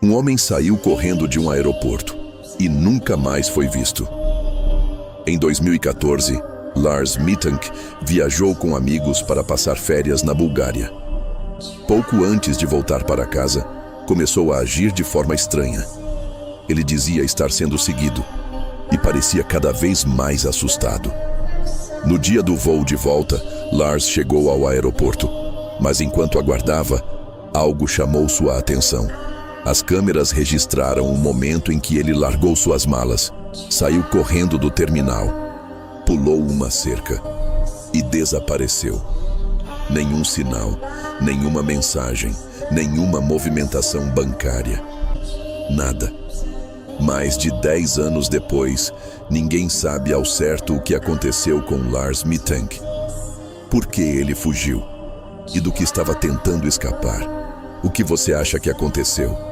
Um homem saiu correndo de um aeroporto e nunca mais foi visto. Em 2014, Lars Mittank viajou com amigos para passar férias na Bulgária. Pouco antes de voltar para casa, começou a agir de forma estranha. Ele dizia estar sendo seguido e parecia cada vez mais assustado. No dia do voo de volta, Lars chegou ao aeroporto, mas enquanto aguardava, algo chamou sua atenção. As câmeras registraram o momento em que ele largou suas malas, saiu correndo do terminal, pulou uma cerca e desapareceu. Nenhum sinal, nenhuma mensagem, nenhuma movimentação bancária. Nada. Mais de 10 anos depois, ninguém sabe ao certo o que aconteceu com Lars Mittank. Por que ele fugiu? E do que estava tentando escapar? O que você acha que aconteceu?